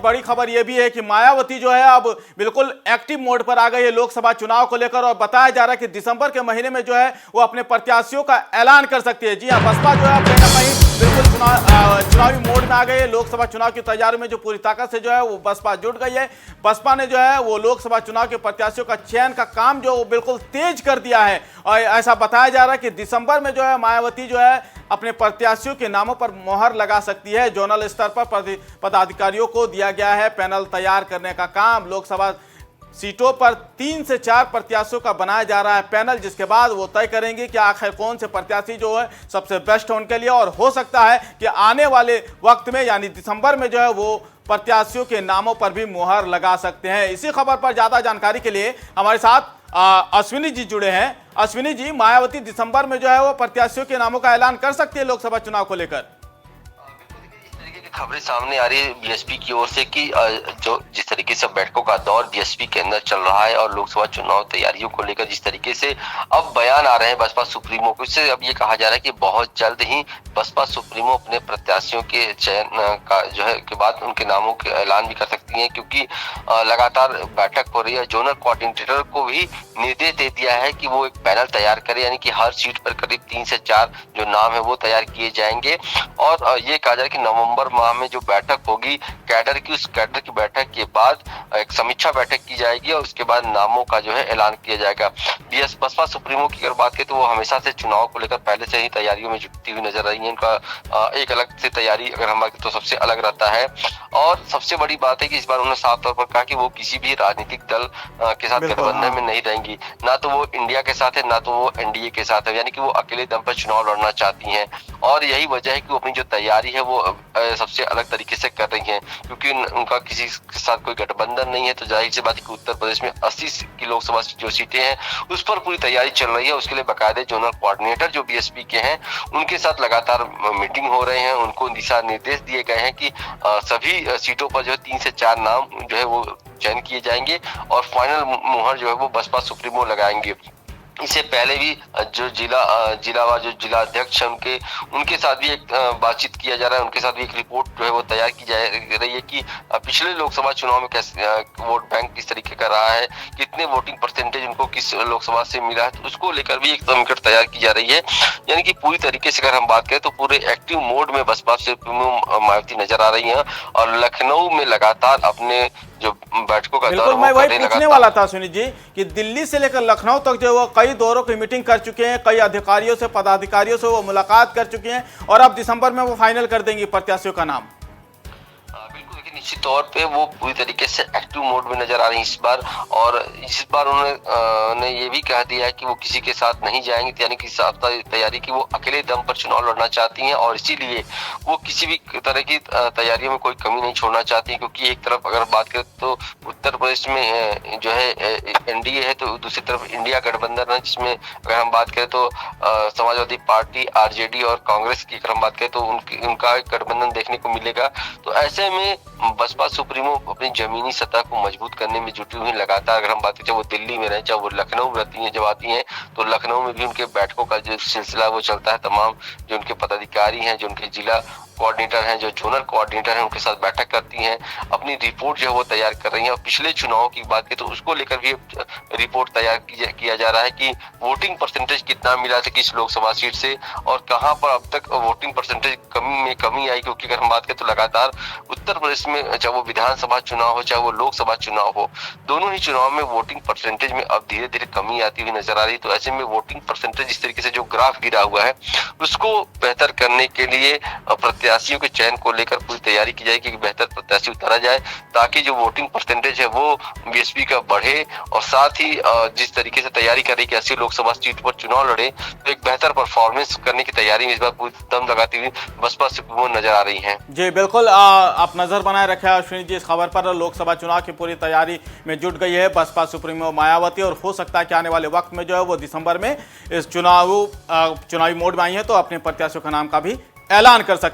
बड़ी खबर यह भी है कि मायावती जो है अब बिल्कुल एक्टिव मोड पर आ गई है लोकसभा चुनाव को लेकर, और बताया जा रहा है कि दिसंबर के महीने में जो है वो अपने प्रत्याशियों का ऐलान कर सकती है। जी हाँ, बसपा जो है अब कहीं ना कहीं बिल्कुल चुनावी मोड में आ गई है। लोकसभा चुनाव की तैयारी में जो पूरी ताकत से जो है वो बसपा जुट गई है। बसपा ने जो है वो लोकसभा चुनाव के प्रत्याशियों का चयन का काम जो बिल्कुल तेज कर दिया है, और ऐसा बताया जा रहा है कि दिसंबर में जो है मायावती जो है अपने प्रत्याशियों के नामों पर मोहर लगा सकती है। जोनल स्तर पर पदाधिकारियों को दिया गया है पैनल तैयार करने का काम। लोकसभा सीटों पर 3 से 4 प्रत्याशियों का बनाया जा रहा है पैनल, जिसके बाद वो तय करेंगे कि आखिर कौन से प्रत्याशी जो है सबसे बेस्ट है उनके लिए, और हो सकता है कि आने वाले वक्त में यानी दिसंबर में जो है वो प्रत्याशियों के नामों पर भी मुहर लगा सकते हैं। इसी खबर पर ज्यादा जानकारी के लिए हमारे साथ अश्विनी जी जुड़े हैं। अश्विनी जी, मायावती दिसंबर में जो है वो प्रत्याशियों के नामों का ऐलान कर सकती है लोकसभा चुनाव को लेकर? खबरें सामने आ रही है बीएसपी की ओर से कि जो जिस तरीके से बैठकों का दौर बीएसपी के अंदर चल रहा है और लोकसभा चुनाव तैयारियों को लेकर जिस तरीके से अब बयान आ रहे हैं बसपा सुप्रीमो को, इससे अब ये कहा जा रहा है कि बहुत जल्द ही बसपा सुप्रीमो अपने प्रत्याशियों के चयन का जो है के बाद उनके नामों के ऐलान भी कर सकती हैं, क्योंकि लगातार बैठक हो रही है। जोनल कोऑर्डिनेटर को भी निर्देश दे दिया है कि वो एक पैनल तैयार करे, यानी कि हर सीट पर करीब 3 से 4 जो नाम है वो तैयार किए जाएंगे। और ये कहा जा रहा है कि नवंबर माह में जो बैठक होगी कैडर की, उस कैडर की बैठक के बाद एक समीक्षा बैठक की जाएगी और उसके बाद नामों का जो है ऐलान किया जाएगा। बसपा सुप्रीमो की अगर बात करें तो वो हमेशा से चुनाव को लेकर पहले से ही तैयारियों में जुटती हुई नजर आई है। इनका एक अलग से तैयारी अगर हम बात तो सबसे अलग रहता है, और सबसे बड़ी बात है कि इस बार उन्होंने साफ तौर पर कहा कि वो किसी भी राजनीतिक दल के साथ गठबंधन में नहीं रहेंगी, ना तो वो इंडिया के साथ है ना तो वो एनडीए के साथ है, यानी कि वो अकेले दम पर चुनाव लड़ना चाहती हैं। और यही वजह है कि वो अपनी जो तैयारी है वो सबसे अलग तरीके से कर रही हैं, क्योंकि उनका किसी के साथ कोई गठबंधन नहीं है। तो जाहिर सी बात है कि उत्तर प्रदेश में 80 की लोकसभा जो सीटें हैं उस पर पूरी तैयारी चल रही है। उसके लिए बाकायदे जोनल कोऑर्डिनेटर जो बीएसपी के हैं उनके साथ लगातार मीटिंग हो रहे हैं, उनको दिशा निर्देश दिए गए हैं कि सभी सीटों पर जो है 3 से 4 नाम जो है वो चयन किए जाएंगे और फाइनल मुहर जो है वो बसपा सुप्रीमो लगाएंगे। इससे पहले भी जो जिला अध्यक्ष हैं उनके साथ भी एक बातचीत किया जा रहा है, उनके साथ भी एक रिपोर्ट जो है वो तैयार की जा रही है कि पिछले लोकसभा चुनाव में कैसे वोट बैंक किस तरीके का रहा है, कितने वोटिंग परसेंटेज उनको किस लोकसभा से मिला है, तो उसको लेकर भी एक समीक्षा तैयार की जा रही है। यानी कि पूरी तरीके से अगर हम बात करें तो पूरे एक्टिव मोड में बसपा से मायावती नजर आ रही है और लखनऊ में लगातार अपने जो बैठकों का बिल्कुल, मैं वही पूछने वाला था सुनील जी कि दिल्ली से लेकर लखनऊ तक जो वो कई दौरों की मीटिंग कर चुके हैं, कई अधिकारियों से पदाधिकारियों से वो मुलाकात कर चुके हैं, और अब दिसंबर में वो फाइनल कर देंगी प्रत्याशियों का नाम। बिल्कुल, देखिए निश्चित तौर पे वो पूरी तरीके से एक्टिव मोड में नजर आ रही है इस बार, और इस बार उन्होंने ये भी कह दिया है कि वो किसी के साथ नहीं जाएंगे, यानी कि साथ तैयारी की वो अकेले दम पर चुनाव लड़ना चाहती हैं और इसीलिए वो किसी भी तरह की तैयारियों में कोई कमी नहीं छोड़ना चाहती, क्योंकि एक तरफ अगर बात करें तो उत्तर प्रदेश में जो है एनडीए है, तो दूसरी तरफ इंडिया गठबंधन है, जिसमें अगर हम बात करें तो समाजवादी पार्टी, आरजेडी और कांग्रेस की अगर हम बात करें तो उनका गठबंधन देखने को मिलेगा। तो ऐसे में बसपा सुप्रीमो अपनी जमीनी सतह को मजबूत करने में जुटी हुई लगातार, अगर हम बात करें चाहे वो दिल्ली में रहे चाहे वो लखनऊ में रहती हैं, जब आती हैं तो लखनऊ में भी उनके बैठकों का जो सिलसिला वो चलता है। तमाम जो उनके पदाधिकारी हैं, जो उनके जिला कोऑर्डिनेटर हैं, जो जोनल कोऑर्डिनेटर हैं, उनके साथ बैठक करती हैं, अपनी रिपोर्ट जो है वो तैयार कर रही हैं। और पिछले चुनाव की बात करें तो उसको लेकर भी रिपोर्ट तैयार किया जा रहा है कि वोटिंग परसेंटेज कितना मिला था किस लोकसभा सीट से और कहां पर अब तक वोटिंग परसेंटेज कमी आई, क्योंकि अगर हम बात करें तो लगातार उत्तर प्रदेश में चाहे वो विधानसभा चुनाव हो चाहे वो लोकसभा चुनाव हो, दोनों ही चुनाव में वोटिंग परसेंटेज में अब धीरे धीरे कमी आती हुई नजर आ रही है। तो ऐसे में वोटिंग परसेंटेज इस तरीके से जो ग्राफ गिरा हुआ है उसको बेहतर करने के लिए प्रत्याशियों के चयन को लेकर पूरी तैयारी की जाएगी कि बेहतर प्रत्याशी उतारा जाए, ताकि जो वोटिंग परसेंटेज है वो बीएसपी का बढ़े, और साथ ही जिस तरीके से तैयारी कर रही है कि 80 लोकसभा सीट पर चुनाव लड़े, तो एक बेहतर परफॉर्मेंस करने की तैयारी में इस बार पूरी दम लगाती हुई बसपा सुप्रीमो नजर आ रही है। जी बिल्कुल, आप नजर बनाए रखे अश्विनी जी इस खबर पर। लोकसभा चुनाव की पूरी तैयारी में जुट गई है बसपा सुप्रीमो मायावती, और हो सकता है कि आने वाले वक्त में जो है वो दिसंबर में इस चुनावी मोड में आई है तो अपने प्रत्याशियों का नाम का भी ऐलान कर सकते हैं।